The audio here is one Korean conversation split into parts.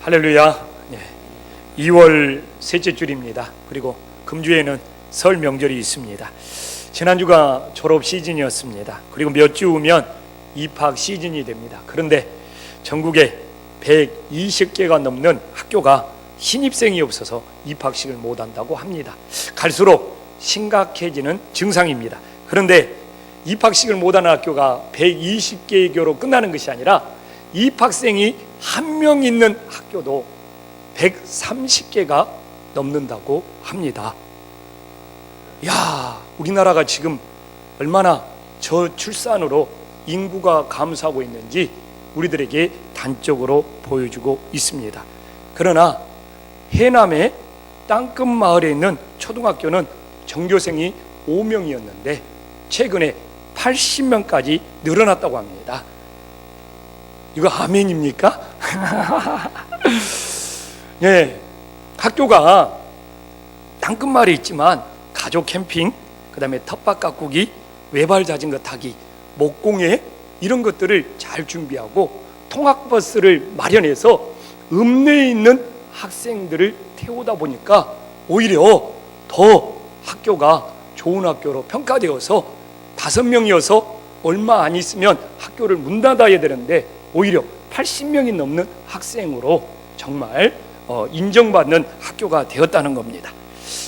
할렐루야. 2월 셋째 주일입니다. 그리고 금주에는 설 명절이 있습니다. 지난주가 졸업 시즌이었습니다. 그리고 몇 주 후면 입학 시즌이 됩니다. 그런데 전국에 120개가 넘는 학교가 신입생이 없어서 입학식을 못한다고 합니다. 갈수록 심각해지는 증상입니다. 그런데 입학식을 못하는 학교가 120개의 교로 끝나는 것이 아니라 입학생이 한 명 있는 학교도 130개가 넘는다고 합니다. 야, 우리나라가 지금 얼마나 저출산으로 인구가 감소하고 있는지 우리들에게 단적으로 보여주고 있습니다. 그러나 해남의 땅끝 마을에 있는 초등학교는 전교생이 5명이었는데 최근에 80명까지 늘어났다고 합니다. 이거 아멘입니까? 네, 학교가 땅끝 마을에 있지만 가족 캠핑, 그 다음에 텃밭 가꾸기, 외발 자전거 타기, 목공예 이런 것들을 잘 준비하고 통학버스를 마련해서 읍내에 있는 학생들을 태우다 보니까 오히려 더 학교가 좋은 학교로 평가되어서 5명이어서 얼마 안 있으면 학교를 문 닫아야 되는데 오히려 80명이 넘는 학생으로 정말 인정받는 학교가 되었다는 겁니다.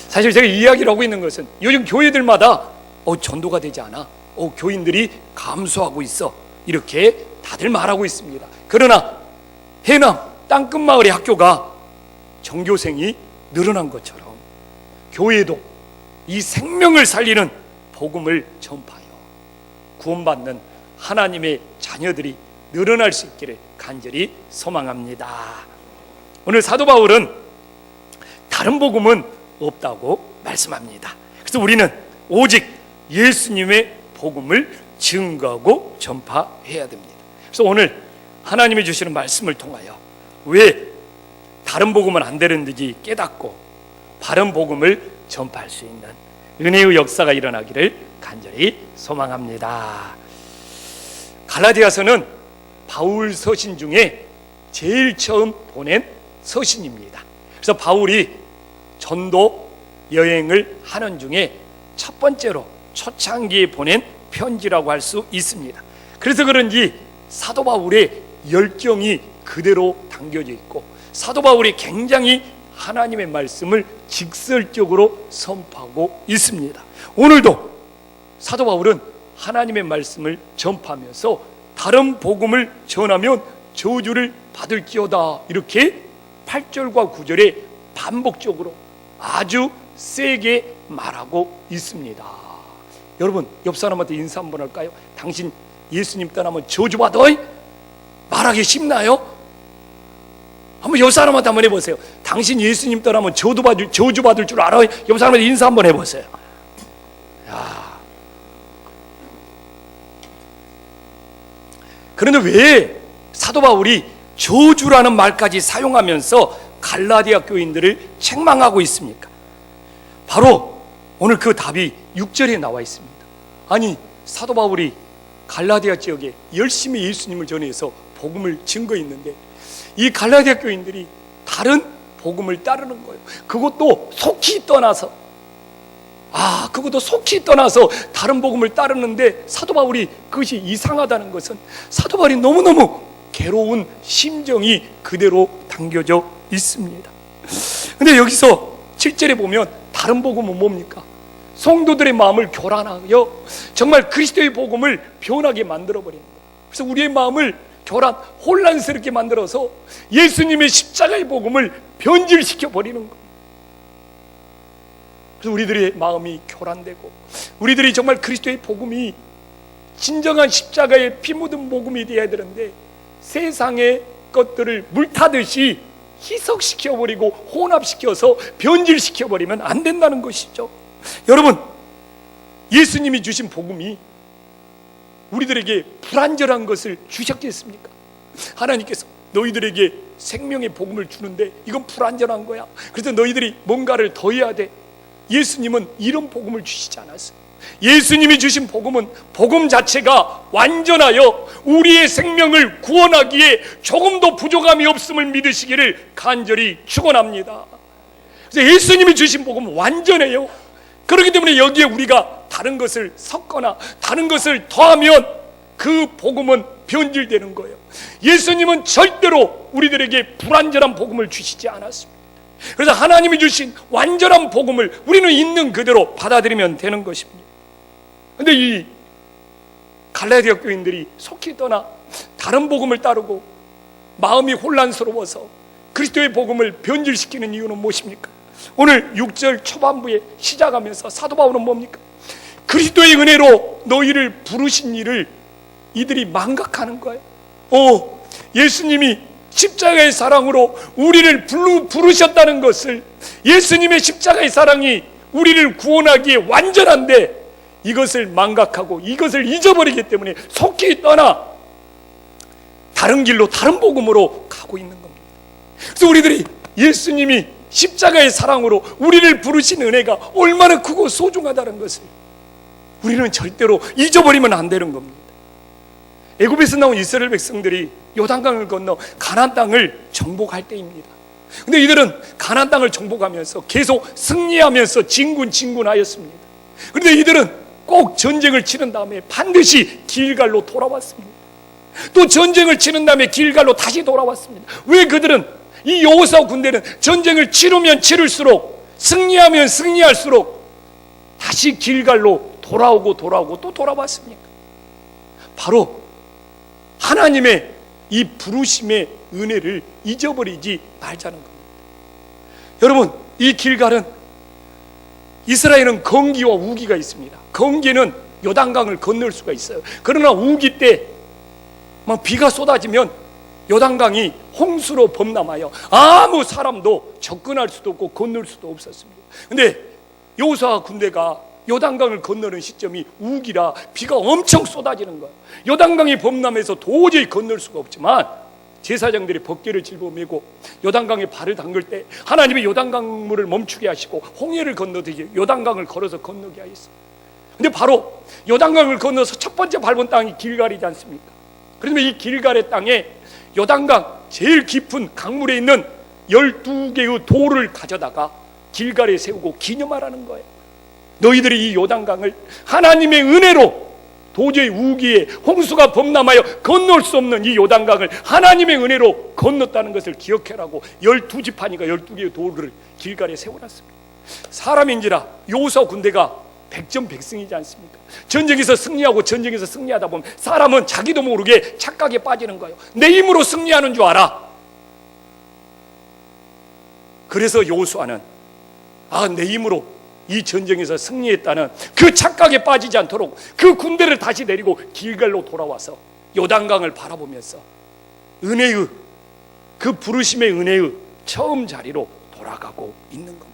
사실 제가 이야기를 하고 있는 것은 요즘 교회들마다 전도가 되지 않아, 교인들이 감소하고 있어, 이렇게 다들 말하고 있습니다. 그러나 해남 땅끝 마을의 학교가 전교생이 늘어난 것처럼 교회도 이 생명을 살리는 복음을 전파하여 구원받는 하나님의 자녀들이 늘어날 수 있기를 간절히 소망합니다. 오늘 사도 바울은 다른 복음은 없다고 말씀합니다. 그래서 우리는 오직 예수님의 복음을 증거하고 전파해야 됩니다. 그래서 오늘 하나님이 주시는 말씀을 통하여 왜 다른 복음은 안 되는지 깨닫고 바른 복음을 전파할 수 있는 은혜의 역사가 일어나기를 간절히 소망합니다. 갈라디아서는 바울 서신 중에 제일 처음 보낸 서신입니다. 그래서 바울이 전도 여행을 하는 중에 첫 번째로 초창기에 보낸 편지라고 할 수 있습니다. 그래서 그런지 사도 바울의 열정이 그대로 담겨져 있고 사도 바울이 굉장히 하나님의 말씀을 직설적으로 선포하고 있습니다. 오늘도 사도 바울은 하나님의 말씀을 전파하면서 다른 복음을 전하면 저주를 받을지어다, 이렇게 8절과 9절에 반복적으로 아주 세게 말하고 있습니다. 여러분, 옆 사람한테 인사 한번 할까요? 당신 예수님 떠나면 저주받아? 말하기 쉽나요? 한번 옆 사람한테 한번 해보세요. 당신 예수님 떠나면 저주받을 줄 알아? 옆 사람한테 인사 한번 해보세요. 야. 그런데 왜 사도 바울이 저주라는 말까지 사용하면서 갈라디아 교인들을 책망하고 있습니까? 바로 오늘 그 답이 6절에 나와 있습니다. 아니, 사도 바울이 갈라디아 지역에 열심히 예수님을 전해서 복음을 증거했는데 이 갈라디아 교인들이 다른 복음을 따르는 거예요. 그것도 속히 떠나서 다른 복음을 따르는데 사도 바울이 그것이 이상하다는 것은 사도 바울이 너무너무 괴로운 심정이 그대로 담겨져 있습니다. 근데 여기서 7절에 보면 다른 복음은 뭡니까? 성도들의 마음을 교란하여 정말 그리스도의 복음을 변하게 만들어버리는 거예요. 그래서 우리의 마음을 혼란스럽게 만들어서 예수님의 십자가의 복음을 변질시켜 버리는 거예요. 그래서 우리들의 마음이 교란되고 우리들이 정말 그리스도의 복음이 진정한 십자가의 피 묻은 복음이 되어야 되는데 세상의 것들을 물타듯이 희석시켜버리고 혼합시켜서 변질시켜버리면 안 된다는 것이죠. 여러분, 예수님이 주신 복음이 우리들에게 불완전한 것을 주셨겠습니까? 하나님께서 너희들에게 생명의 복음을 주는데 이건 불완전한 거야. 그래서 너희들이 뭔가를 더해야 돼. 예수님은 이런 복음을 주시지 않았어요. 예수님이 주신 복음은 복음 자체가 완전하여 우리의 생명을 구원하기에 조금도 부족함이 없음을 믿으시기를 간절히 축원합니다. 그래서 예수님이 주신 복음은 완전해요. 그렇기 때문에 여기에 우리가 다른 것을 섞거나 다른 것을 더하면 그 복음은 변질되는 거예요. 예수님은 절대로 우리들에게 불완전한 복음을 주시지 않았습니다. 그래서 하나님이 주신 완전한 복음을 우리는 있는 그대로 받아들이면 되는 것입니다. 그런데 이 갈라디아 교인들이 속히 떠나 다른 복음을 따르고 마음이 혼란스러워서 그리스도의 복음을 변질시키는 이유는 무엇입니까? 오늘 6절 초반부에 시작하면서 사도 바울은 뭡니까? 그리스도의 은혜로 너희를 부르신 일을 이들이 망각하는 거예요. 예수님이 십자가의 사랑으로 우리를 부르셨다는 것을, 예수님의 십자가의 사랑이 우리를 구원하기에 완전한데 이것을 망각하고 이것을 잊어버리기 때문에 속히 떠나 다른 길로 다른 복음으로 가고 있는 겁니다. 그래서 우리들이 예수님이 십자가의 사랑으로 우리를 부르신 은혜가 얼마나 크고 소중하다는 것을 우리는 절대로 잊어버리면 안 되는 겁니다. 애굽에서 나온 이스라엘 백성들이 요단강을 건너 가나안 땅을 정복할 때입니다. 근데 이들은 가나안 땅을 정복하면서 계속 승리하면서 진군하였습니다. 그런데 이들은 꼭 전쟁을 치른 다음에 반드시 길갈로 돌아왔습니다. 또 전쟁을 치른 다음에 길갈로 다시 돌아왔습니다. 왜 그들은, 이 여호수아 군대는 전쟁을 치르면 치를수록, 승리하면 승리할수록 다시 길갈로 돌아오고 또 돌아왔습니까? 바로 하나님의 이 부르심의 은혜를 잊어버리지 말자는 겁니다. 여러분, 이 길갈은, 이스라엘은 건기와 우기가 있습니다. 건기는 요단강을 건널 수가 있어요. 그러나 우기 때 막 비가 쏟아지면 요단강이 홍수로 범람하여 아무 사람도 접근할 수도 없고 건널 수도 없었습니다. 근데 여호수아 군대가 요단강을 건너는 시점이 우기라 비가 엄청 쏟아지는 거예요. 요단강이 범람해서 도저히 건널 수가 없지만 제사장들이 법궤를 짊어매고 요단강에 발을 담글 때 하나님이 요단강 물을 멈추게 하시고 홍해를 건너듯이 요단강을 걸어서 건너게 하였어요. 근데 바로 요단강을 건너서 첫 번째 밟은 땅이 길갈이지 않습니까? 그러면 이 길갈의 땅에 요단강 제일 깊은 강물에 있는 12개의 돌을 가져다가 길갈에 세우고 기념하라는 거예요. 너희들이 이 요단강을 하나님의 은혜로 도저히 우기에 홍수가 범람하여 건널 수 없는 이 요단강을 하나님의 은혜로 건넜다는 것을 기억해라고 12지파니까 12개의 돌을 길갈에 세워놨습니다. 사람인지라 여호수아 군대가 백전백승이지 않습니까? 전쟁에서 승리하다 보면 사람은 자기도 모르게 착각에 빠지는 거예요. 내 힘으로 승리하는 줄 알아. 그래서 여호수아는 내 힘으로 이 전쟁에서 승리했다는 그 착각에 빠지지 않도록 그 군대를 다시 내리고 길갈로 돌아와서 요단강을 바라보면서 은혜의, 그 부르심의 은혜의 처음 자리로 돌아가고 있는 겁니다.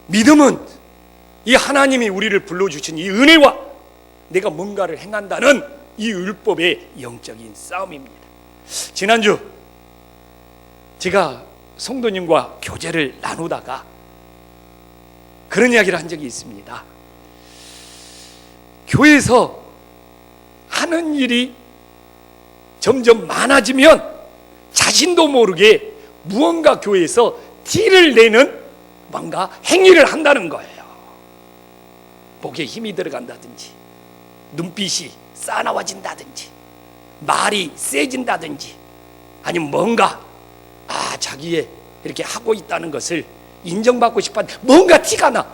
믿음은 이 하나님이 우리를 불러주신 이 은혜와 내가 뭔가를 행한다는 이 율법의 영적인 싸움입니다. 지난주 제가 성도님과 교제를 나누다가 그런 이야기를 한 적이 있습니다. 교회에서 하는 일이 점점 많아지면 자신도 모르게 무언가 교회에서 티를 내는 뭔가 행위를 한다는 거예요. 목에 힘이 들어간다든지, 눈빛이 싸나워진다든지, 말이 세진다든지, 아니면 뭔가 자기의 이렇게 하고 있다는 것을 인정받고 싶어 하는데 뭔가 티가 나.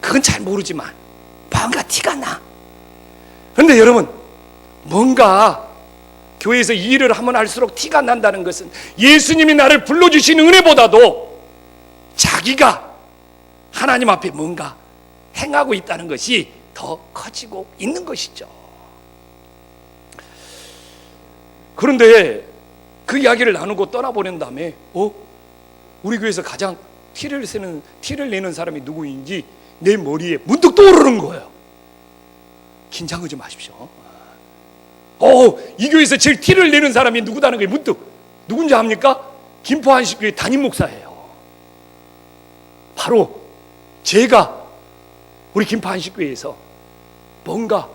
그건 잘 모르지만 뭔가 티가 나. 그런데 여러분, 뭔가 교회에서 이 일을 하면 할수록 티가 난다는 것은 예수님이 나를 불러주신 은혜보다도 자기가 하나님 앞에 뭔가 행하고 있다는 것이 더 커지고 있는 것이죠. 그런데 그 이야기를 나누고 떠나보낸 다음에 우리 교회에서 가장 티를 내는 사람이 누구인지 내 머리에 문득 떠오르는 거예요. 긴장하지 마십시오. 이 교회에서 제일 티를 내는 사람이 누구다는 게 문득, 누군지 압니까? 김포 한식교회 담임 목사예요. 바로 제가 우리 김포안식교회에서 뭔가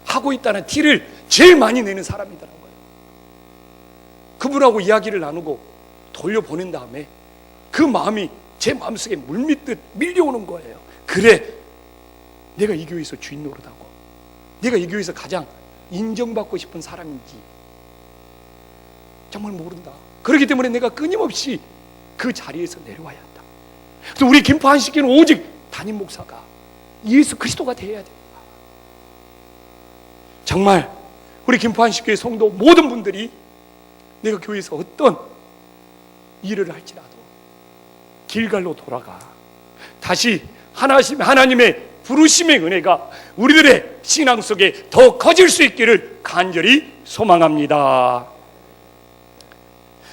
하고 있다는 티를 제일 많이 내는 사람이더라고요. 그분하고 이야기를 나누고 돌려보낸 다음에 그 마음이 제 마음속에 물밀듯 밀려오는 거예요. 그래, 내가 이 교회에서 주인 노릇하고 내가 이 교회에서 가장 인정받고 싶은 사람인지 정말 모른다. 그렇기 때문에 내가 끊임없이 그 자리에서 내려와야 한다. 그래서 우리 김포안식교는 오직 담임 목사가 예수 그리스도가 되어야 된다. 정말 우리 김포안식교회 성도 모든 분들이 내가 교회에서 어떤 일을 할지라도 길갈로 돌아가 다시 하나님의 부르심의 은혜가 우리들의 신앙 속에 더 커질 수 있기를 간절히 소망합니다.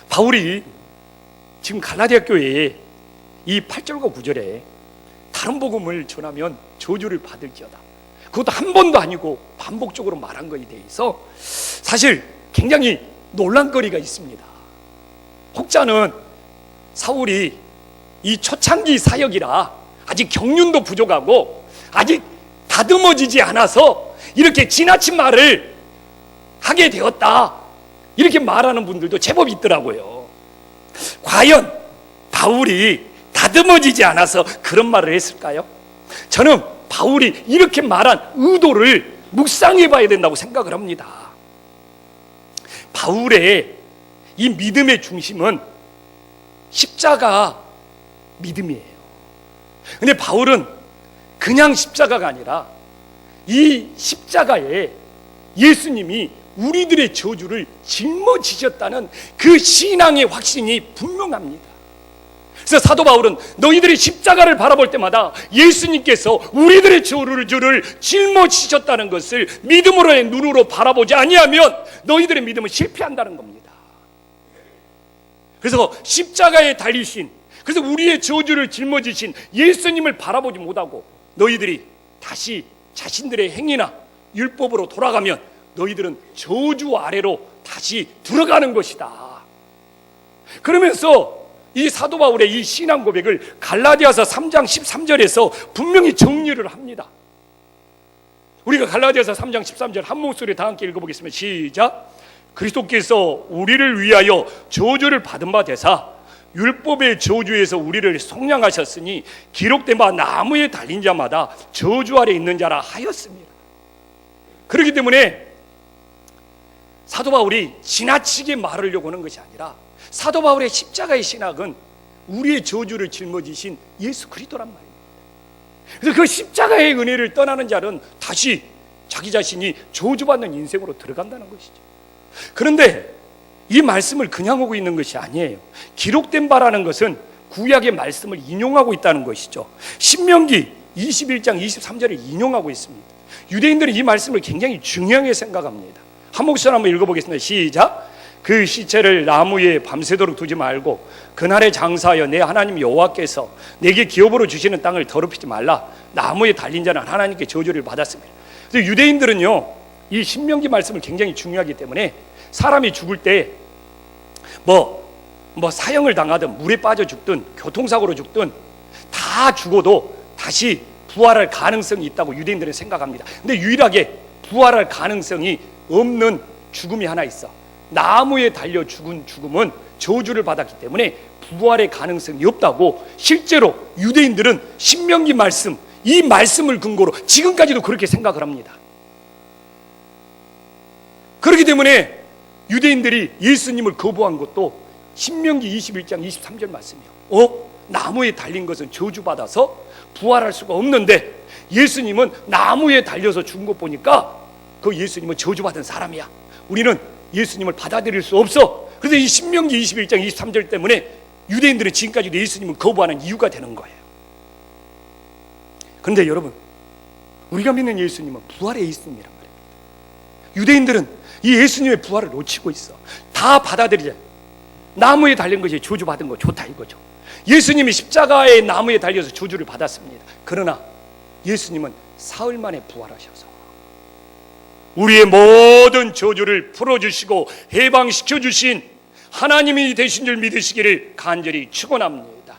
바울이 지금 갈라디아 교회에 이 8절과 9절에 다른 복음을 전하면 저주를 받을지어다, 그것도 한 번도 아니고 반복적으로 말한 것에 대해서 사실 굉장히 논란거리가 있습니다. 혹자는 사울이 이 초창기 사역이라 아직 경륜도 부족하고 아직 다듬어지지 않아서 이렇게 지나친 말을 하게 되었다, 이렇게 말하는 분들도 제법 있더라고요. 과연 바울이 다듬어지지 않아서 그런 말을 했을까요? 저는 바울이 이렇게 말한 의도를 묵상해 봐야 된다고 생각을 합니다. 바울의 이 믿음의 중심은 십자가 믿음이에요. 근데 바울은 그냥 십자가가 아니라 이 십자가에 예수님이 우리들의 저주를 짊어지셨다는 그 신앙의 확신이 분명합니다. 그래서 사도 바울은 너희들이 십자가를 바라볼 때마다 예수님께서 우리들의 저주를 짊어지셨다는 것을 믿음으로의 눈으로 바라보지 아니하면 너희들의 믿음은 실패한다는 겁니다. 그래서 십자가에 달리신, 그래서 우리의 저주를 짊어지신 예수님을 바라보지 못하고 너희들이 다시 자신들의 행위나 율법으로 돌아가면 너희들은 저주 아래로 다시 들어가는 것이다. 그러면서 이 사도 바울의 이 신앙 고백을 갈라디아서 3장 13절에서 분명히 정리를 합니다. 우리가 갈라디아서 3장 13절 한 목소리 다 함께 읽어보겠습니다. 시작. 그리스도께서 우리를 위하여 저주를 받은 바 되사 율법의 저주에서 우리를 속량하셨으니 기록된 바 나무에 달린 자마다 저주 아래 있는 자라 하였습니다. 그렇기 때문에 사도 바울이 지나치게 말하려고 하는 것이 아니라 사도 바울의 십자가의 신학은 우리의 저주를 짊어지신 예수 그리스도란 말입니다. 그래서 그 십자가의 은혜를 떠나는 자는 다시 자기 자신이 저주받는 인생으로 들어간다는 것이죠. 그런데 이 말씀을 그냥 오고 있는 것이 아니에요. 기록된 바라는 것은 구약의 말씀을 인용하고 있다는 것이죠. 신명기 21장 23절을 인용하고 있습니다. 유대인들은 이 말씀을 굉장히 중요하게 생각합니다. 한 목소리 한번 읽어보겠습니다. 시작. 그 시체를 나무에 밤새도록 두지 말고 그날에 장사하여 내 하나님 여호와께서 내게 기업으로 주시는 땅을 더럽히지 말라. 나무에 달린 자는 하나님께 저주를 받았습니다. 그래서 유대인들은요, 이 신명기 말씀을 굉장히 중요하기 때문에 사람이 죽을 때 사형을 당하든 물에 빠져 죽든 교통사고로 죽든 다 죽어도 다시 부활할 가능성이 있다고 유대인들은 생각합니다. 근데 유일하게 부활할 가능성이 없는 죽음이 하나 있어. 나무에 달려 죽은 죽음은 저주를 받았기 때문에 부활의 가능성이 없다고 실제로 유대인들은 신명기 말씀, 이 말씀을 근거로 지금까지도 그렇게 생각을 합니다. 그렇기 때문에 유대인들이 예수님을 거부한 것도 신명기 21장 23절 말씀이에요. 나무에 달린 것은 저주받아서 부활할 수가 없는데 예수님은 나무에 달려서 죽은 것 보니까 그 예수님은 저주받은 사람이야. 우리는 예수님을 받아들일 수 없어. 그래서 이 신명기 21장 23절 때문에 유대인들은 지금까지도 예수님을 거부하는 이유가 되는 거예요. 그런데 여러분, 우리가 믿는 예수님은 부활의 예수님이란 말입니다. 유대인들은 이 예수님의 부활을 놓치고 있어. 다 받아들이자. 나무에 달린 것이 저주받은 거 좋다 이거죠. 예수님이 십자가의 나무에 달려서 저주를 받았습니다. 그러나 예수님은 사흘 만에 부활하셔서 우리의 모든 저주를 풀어주시고 해방시켜주신 하나님이 되신 줄 믿으시기를 간절히 축원합니다.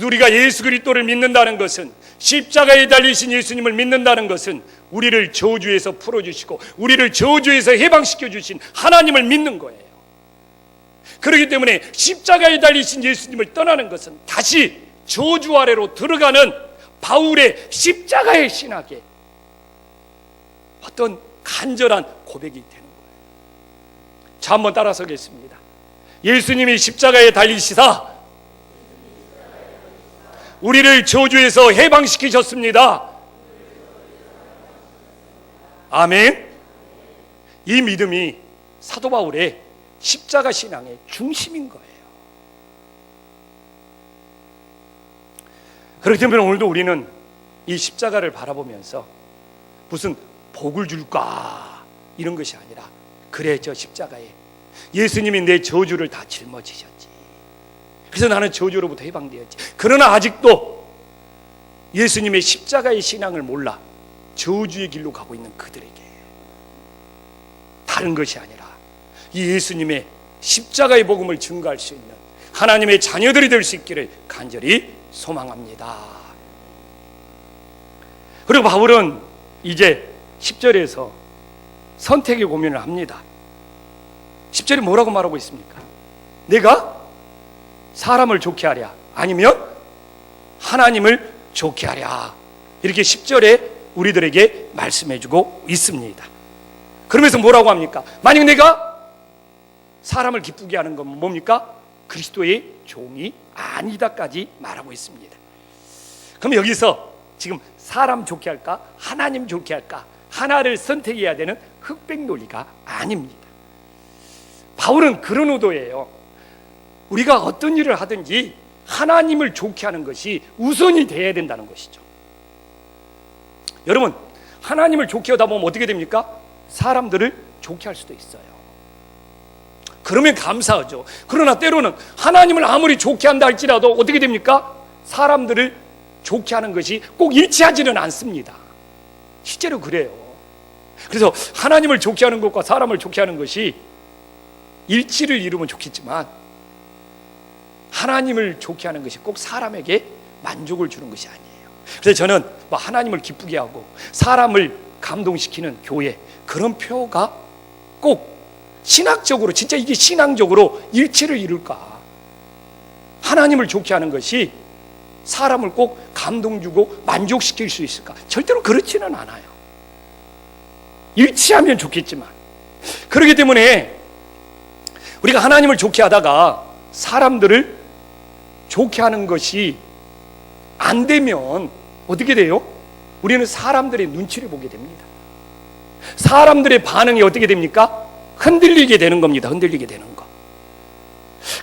우리가 예수 그리스도를 믿는다는 것은, 십자가에 달리신 예수님을 믿는다는 것은 우리를 저주에서 풀어주시고 우리를 저주에서 해방시켜 주신 하나님을 믿는 거예요. 그렇기 때문에 십자가에 달리신 예수님을 떠나는 것은 다시 저주 아래로 들어가는 바울의 십자가의 신학의 어떤 간절한 고백이 되는 거예요. 자, 한번 따라서겠습니다. 예수님이 십자가에 달리시사 우리를 저주에서 해방시키셨습니다. 아멘. 이 믿음이 사도 바울의 십자가 신앙의 중심인 거예요. 그렇기 때문에 오늘도 우리는 이 십자가를 바라보면서 무슨 복을 줄까 이런 것이 아니라, 그래, 저 십자가에 예수님이 내 저주를 다 짊어지셨지. 그래서 나는 저주로부터 해방되었지. 그러나 아직도 예수님의 십자가의 신앙을 몰라 저주의 길로 가고 있는 그들에게 다른 것이 아니라 이 예수님의 십자가의 복음을 증거할 수 있는 하나님의 자녀들이 될 수 있기를 간절히 소망합니다. 그리고 바울은 이제 10절에서 선택의 고민을 합니다. 10절에 뭐라고 말하고 있습니까? 내가 사람을 좋게 하랴, 아니면 하나님을 좋게 하랴, 이렇게 10절에 우리들에게 말씀해주고 있습니다. 그러면서 뭐라고 합니까? 만약 내가 사람을 기쁘게 하는 건 뭡니까? 그리스도의 종이 아니다까지 말하고 있습니다. 그럼 여기서 지금 사람 좋게 할까, 하나님 좋게 할까, 하나를 선택해야 되는 흑백 논리가 아닙니다. 바울은 그런 의도예요. 우리가 어떤 일을 하든지 하나님을 좋게 하는 것이 우선이 돼야 된다는 것이죠. 여러분, 하나님을 좋게 하다 보면 어떻게 됩니까? 사람들을 좋게 할 수도 있어요. 그러면 감사하죠. 그러나 때로는 하나님을 아무리 좋게 한다 할지라도 어떻게 됩니까? 사람들을 좋게 하는 것이 꼭 일치하지는 않습니다. 실제로 그래요. 그래서 하나님을 좋게 하는 것과 사람을 좋게 하는 것이 일치를 이루면 좋겠지만, 하나님을 좋게 하는 것이 꼭 사람에게 만족을 주는 것이 아니에요. 그래서 저는 하나님을 기쁘게 하고 사람을 감동시키는 교회, 그런 표가 꼭 신학적으로, 진짜 이게 신앙적으로 일치를 이룰까? 하나님을 좋게 하는 것이 사람을 꼭 감동 주고 만족시킬 수 있을까? 절대로 그렇지는 않아요. 일치하면 좋겠지만. 그렇기 때문에 우리가 하나님을 좋게 하다가 사람들을 좋게 하는 것이 안 되면 어떻게 돼요? 우리는 사람들의 눈치를 보게 됩니다. 사람들의 반응이 어떻게 됩니까? 흔들리게 되는 겁니다. 흔들리게 되는 거.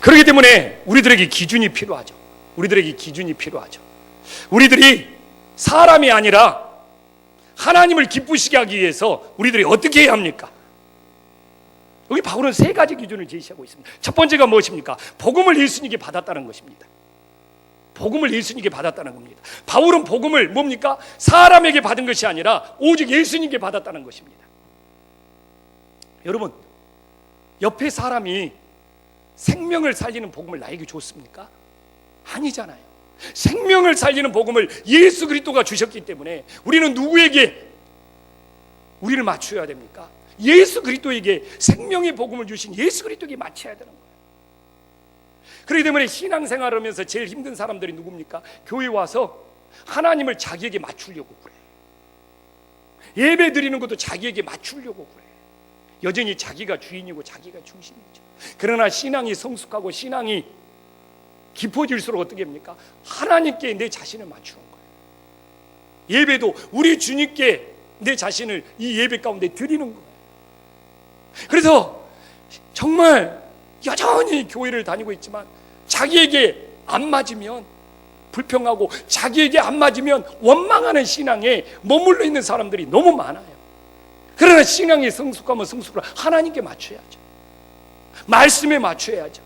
그렇기 때문에 우리들에게 기준이 필요하죠. 우리들에게 기준이 필요하죠. 우리들이 사람이 아니라 하나님을 기쁘시게 하기 위해서 우리들이 어떻게 해야 합니까? 여기 바울은 세 가지 기준을 제시하고 있습니다. 첫 번째가 무엇입니까? 복음을 예수님께 받았다는 것입니다. 복음을 예수님께 받았다는 겁니다. 바울은 복음을 뭡니까? 사람에게 받은 것이 아니라 오직 예수님께 받았다는 것입니다. 여러분, 옆에 사람이 생명을 살리는 복음을 나에게 줬습니까? 아니잖아요. 생명을 살리는 복음을 예수 그리스도가 주셨기 때문에 우리는 누구에게 우리를 맞춰야 됩니까? 예수 그리스도에게, 생명의 복음을 주신 예수 그리스도에게 맞춰야 되는 거예요. 그렇기 때문에 신앙생활을 하면서 제일 힘든 사람들이 누굽니까? 교회 와서 하나님을 자기에게 맞추려고 그래. 예배 드리는 것도 자기에게 맞추려고 그래. 여전히 자기가 주인이고 자기가 중심이죠. 그러나 신앙이 성숙하고 신앙이 깊어질수록 어떻게 합니까? 하나님께 내 자신을 맞추는 거예요. 예배도 우리 주님께 내 자신을 이 예배 가운데 드리는 거예요. 그래서 정말 여전히 교회를 다니고 있지만 자기에게 안 맞으면 불평하고 자기에게 안 맞으면 원망하는 신앙에 머물러 있는 사람들이 너무 많아요. 그러나 신앙이 성숙하면 성숙을 하나님께 맞춰야죠. 말씀에 맞춰야죠.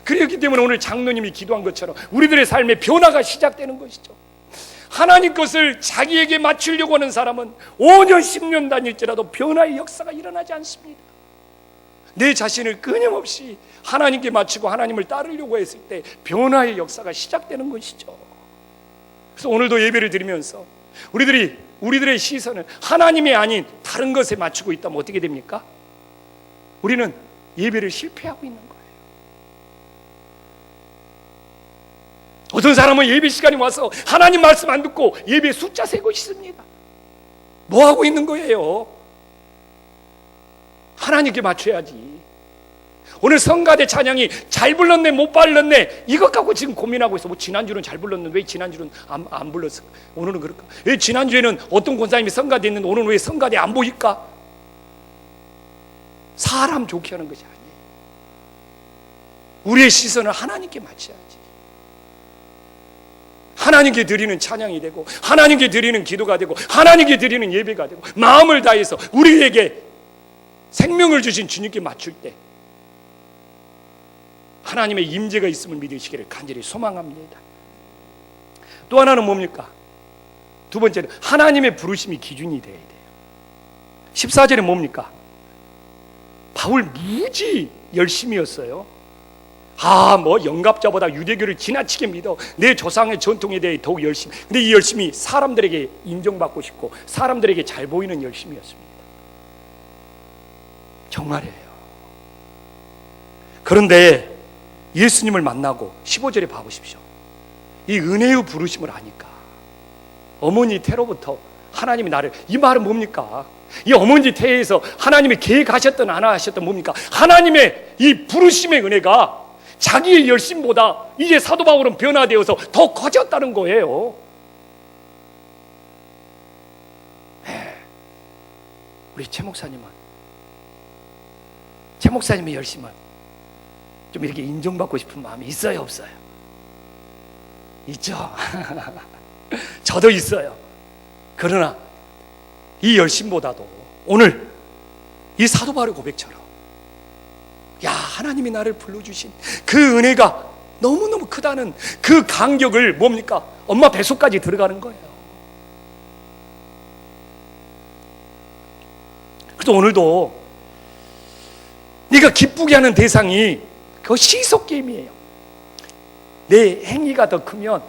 그렇기 때문에 오늘 장로님이 기도한 것처럼 우리들의 삶의 변화가 시작되는 것이죠. 하나님 것을 자기에게 맞추려고 하는 사람은 5년 10년 다닐지라도 변화의 역사가 일어나지 않습니다. 내 자신을 끊임없이 하나님께 맞추고 하나님을 따르려고 했을 때 변화의 역사가 시작되는 것이죠. 그래서 오늘도 예배를 드리면서 우리들의 시선을 하나님이 아닌 다른 것에 맞추고 있다면 어떻게 됩니까? 우리는 예배를 실패하고 있는 거예요. 어떤 사람은 예배 시간이 와서 하나님 말씀 안 듣고 예배 숫자 세고 있습니다. 뭐 하고 있는 거예요? 하나님께 맞춰야지. 오늘 성가대 찬양이 잘 불렀네 못 불렀네 이것 갖고 지금 고민하고 있어. 뭐 지난주는 잘 불렀는데 왜 지난주는 안 불렀을까? 오늘은 그럴까? 왜 지난주에는 어떤 권사님이 성가대 했는데 오늘은 왜 성가대 안 보일까? 사람 좋게 하는 것이 아니에요. 우리의 시선을 하나님께 맞춰야지. 하나님께 드리는 찬양이 되고 하나님께 드리는 기도가 되고 하나님께 드리는 예배가 되고 마음을 다해서 우리에게 생명을 주신 주님께 맞출 때 하나님의 임재가 있음을 믿으시기를 간절히 소망합니다. 또 하나는 뭡니까? 두 번째는 하나님의 부르심이 기준이 되어야 돼요. 14절에 뭡니까? 바울 무지 열심이었어요. 뭐 영갑자보다 유대교를 지나치게 믿어 내 조상의 전통에 대해 더욱 열심히. 근데 이 열심이 사람들에게 인정받고 싶고 사람들에게 잘 보이는 열심이었습니다. 정말이에요. 그런데 예수님을 만나고 15절에 봐보십시오. 이 은혜의 부르심을 아니까 어머니 태로부터 하나님이 나를, 이 말은 뭡니까? 이 어머니 태에서 하나님이 계획하셨던 안 하셨던 뭡니까? 하나님의 이 부르심의 은혜가 자기의 열심보다 이제 사도 바울은 변화되어서 더 커졌다는 거예요. 우리 최 목사님의 열심은 좀 이렇게 인정받고 싶은 마음이 있어요, 없어요? 있죠. 저도 있어요. 그러나 이 열심보다도 오늘 이 사도 바울의 고백처럼 하나님이 나를 불러주신 그 은혜가 너무너무 크다는 그 감격을 뭡니까? 엄마 뱃속까지 들어가는 거예요. 그래서 오늘도 네가 기쁘게 하는 대상이 그 시속 게임이에요. 내 행위가 더 크면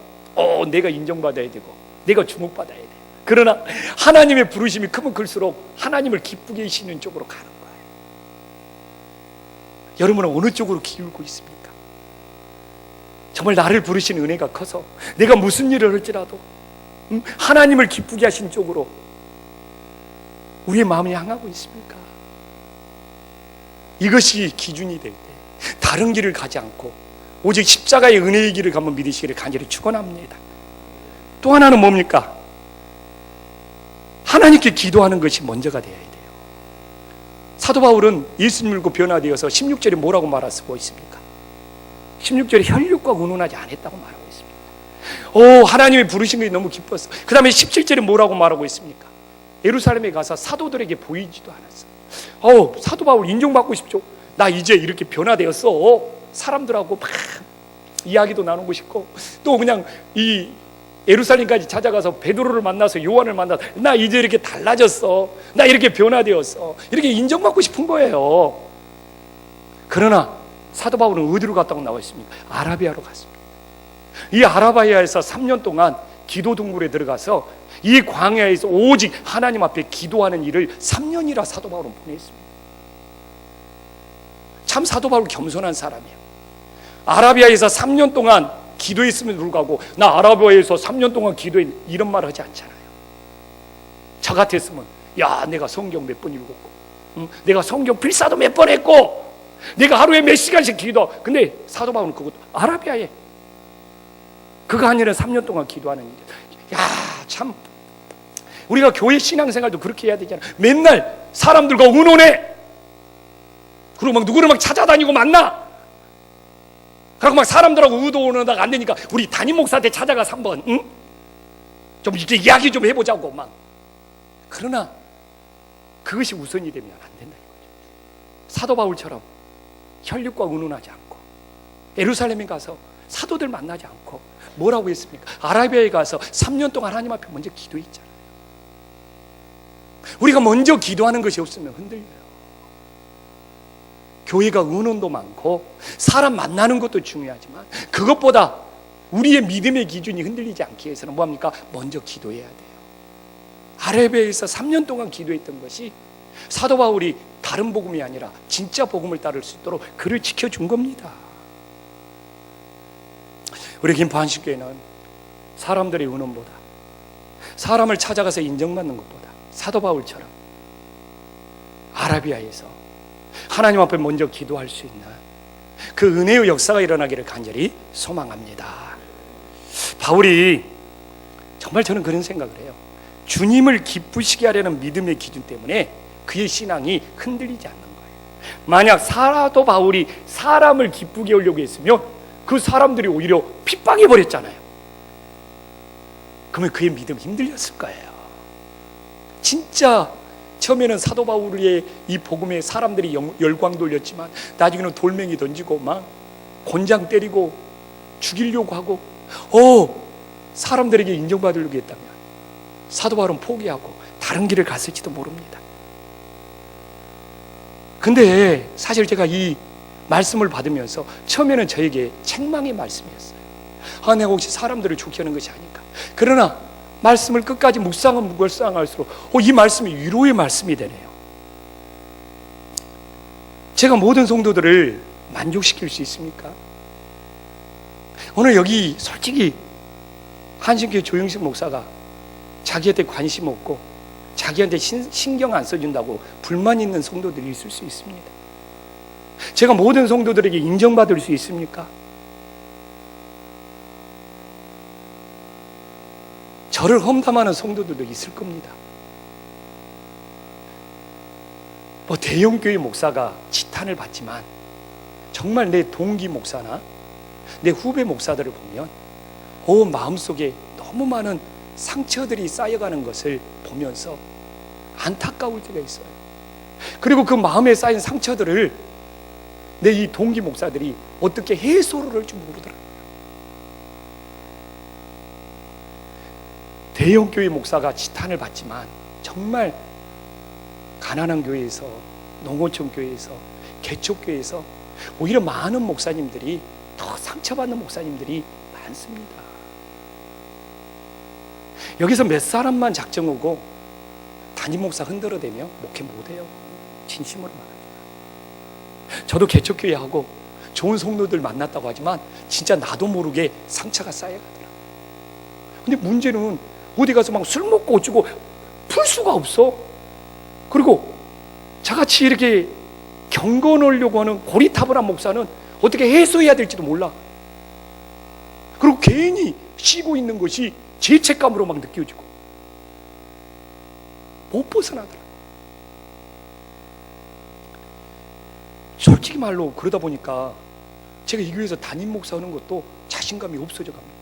내가 인정받아야 되고 내가 주목받아야 돼. 그러나 하나님의 부르심이 크면 클수록 하나님을 기쁘게 하시는 쪽으로 가는 거예요. 여러분은 어느 쪽으로 기울고 있습니까? 정말 나를 부르신 은혜가 커서 내가 무슨 일을 할지라도 하나님을 기쁘게 하신 쪽으로 우리의 마음이 향하고 있습니까? 이것이 기준이 될 때 다른 길을 가지 않고 오직 십자가의 은혜의 길을 한번 믿으시기를 간절히 축원합니다. 또 하나는 뭡니까? 하나님께 기도하는 것이 먼저가 되어야 돼요. 사도 바울은 예수님 믿고 변화되어서 16절에 뭐라고 말하고 있습니까? 16절에 혈육과 의논하지 않았다고 말하고 있습니다. 하나님이 부르신 것이 너무 기뻤어. 그 다음에 17절에 뭐라고 말하고 있습니까? 예루살렘에 가서 사도들에게 보이지도 않았어. 사도 바울 인정받고 싶죠. 나 이제 이렇게 변화되었어. 사람들하고 막 이야기도 나누고 싶고 또 그냥 이 예루살렘까지 찾아가서 베드로를 만나서 요한을 만나서 나 이제 이렇게 달라졌어. 나 이렇게 변화되었어. 이렇게 인정받고 싶은 거예요. 그러나 사도 바울은 어디로 갔다고 나와 있습니까? 아라비아로 갔습니다. 이 아라비아에서 3년 동안 기도 동굴에 들어가서 이 광야에서 오직 하나님 앞에 기도하는 일을 3년이나 사도 바울은 보냈습니다. 참 사도 바울 겸손한 사람이에요. 아라비아에서 3년 동안 기도했음에도 불구하고 나 아라비아에서 3년 동안 기도했 이런 말 하지 않잖아요. 저 같았으면 내가 성경 몇 번 읽었고 내가 성경 필사도 몇 번 했고 내가 하루에 몇 시간씩 기도. 근데 사도 바울은 그것도 아라비아에 그거 아니라 3년 동안 기도하는 일이야. 참 우리가 교회 신앙생활도 그렇게 해야 되잖아. 맨날 사람들과 의논해. 그리고 막 누구를 막 찾아다니고 만나. 그리고 막 사람들하고 의논하다가 안 되니까 우리 담임 목사한테 찾아가서 한번 좀 이렇게 이야기 좀 해보자고 막. 그러나 그것이 우선이 되면 안 된다 이거죠. 사도 바울처럼 혈육과 의논하지 않고 예루살렘에 가서 사도들 만나지 않고 뭐라고 했습니까? 아라비아에 가서 3년 동안 하나님 앞에 먼저 기도했잖아요. 우리가 먼저 기도하는 것이 없으면 흔들려요. 교회가 은원도 많고 사람 만나는 것도 중요하지만 그것보다 우리의 믿음의 기준이 흔들리지 않기 위해서는 뭐합니까? 먼저 기도해야 돼요. 아라비아에서 3년 동안 기도했던 것이 사도 바울이 다른 복음이 아니라 진짜 복음을 따를 수 있도록 그를 지켜준 겁니다. 우리 김포한식교회는 사람들의 은원보다, 사람을 찾아가서 인정받는 것보다 사도 바울처럼 아라비아에서 하나님 앞에 먼저 기도할 수 있는 그 은혜의 역사가 일어나기를 간절히 소망합니다. 바울이 정말 저는 그런 생각을 해요. 주님을 기쁘시게 하려는 믿음의 기준 때문에 그의 신앙이 흔들리지 않는 거예요. 만약 사도 바울이 사람을 기쁘게 하려고 했으면 그 사람들이 오히려 핍박해 버렸잖아요. 그러면 그의 믿음이 힘들렸을 거예요. 진짜 처음에는 사도 바울의 이 복음에 사람들이 열광 돌렸지만 나중에는 돌멩이 던지고 막 곤장 때리고 죽이려고 하고 사람들에게 인정받으려고 했다면 사도 바울은 포기하고 다른 길을 갔을지도 모릅니다. 근데 사실 제가 이 말씀을 받으면서 처음에는 저에게 책망의 말씀이었어요. 내가 혹시 사람들을 좋게 하는 것이 아닌가. 그러나 말씀을 끝까지 묵상할수록 이 말씀이 위로의 말씀이 되네요. 제가 모든 성도들을 만족시킬 수 있습니까? 오늘 여기 솔직히 한신교회 조영식 목사가 자기한테 관심 없고 자기한테 신경 안 써준다고 불만 있는 성도들이 있을 수 있습니다. 제가 모든 성도들에게 인정받을 수 있습니까? 저를 험담하는 성도들도 있을 겁니다. 대형교회 목사가 지탄을 받지만 정말 내 동기 목사나 내 후배 목사들을 보면 마음속에 너무 많은 상처들이 쌓여가는 것을 보면서 안타까울 때가 있어요. 그리고 그 마음에 쌓인 상처들을 내 이 동기 목사들이 어떻게 해소를 할 줄 모르더라고요. 대형교회 목사가 지탄을 받지만 정말 가난한 교회에서, 농어촌 교회에서, 개척교회에서 오히려 많은 목사님들이 더 상처받는 목사님들이 많습니다. 여기서 몇 사람만 작정하고 담임 목사 흔들어대며 목회 못해요. 진심으로 말합니다. 저도 개척교회하고 좋은 성도들 만났다고 하지만 진짜 나도 모르게 상처가 쌓여가더라고요. 근데 문제는 어디 가서 막 술 먹고 어쩌고 풀 수가 없어. 그리고 저같이 이렇게 경건하려고 하는 고리타분한 목사는 어떻게 해소해야 될지도 몰라. 그리고 괜히 쉬고 있는 것이 죄책감으로 막 느껴지고 못 벗어나더라고. 솔직히 말로 그러다 보니까 제가 이 교회에서 담임 목사 하는 것도 자신감이 없어져 갑니다.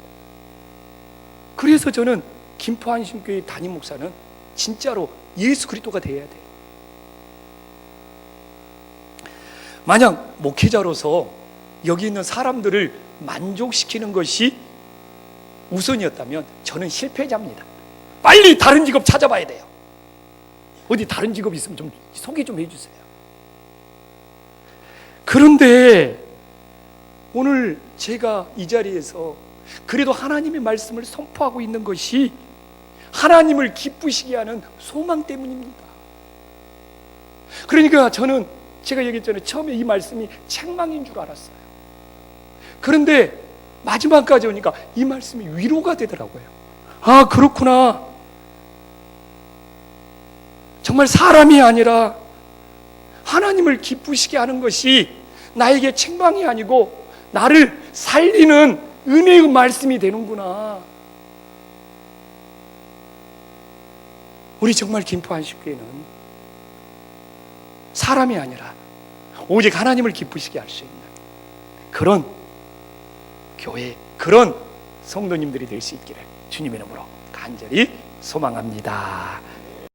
그래서 저는 김포한심교회 담임 목사는 진짜로 예수 그리스도가 돼야 돼요. 만약 목회자로서 여기 있는 사람들을 만족시키는 것이 우선이었다면 저는 실패자입니다. 빨리 다른 직업 찾아봐야 돼요. 어디 다른 직업 있으면 좀 소개 좀 해주세요. 그런데 오늘 제가 이 자리에서 그래도 하나님의 말씀을 선포하고 있는 것이 하나님을 기쁘시게 하는 소망 때문입니다. 그러니까 저는 제가 얘기했잖아요. 처음에 이 말씀이 책망인 줄 알았어요. 그런데 마지막까지 오니까 이 말씀이 위로가 되더라고요. 그렇구나. 정말 사람이 아니라 하나님을 기쁘시게 하는 것이 나에게 책망이 아니고 나를 살리는 은혜의 말씀이 되는구나. 우리 정말 김포한식교회는 사람이 아니라 오직 하나님을 기쁘시게 할 수 있는 그런 교회, 그런 성도님들이 될 수 있기를 주님의 이름으로 간절히 소망합니다.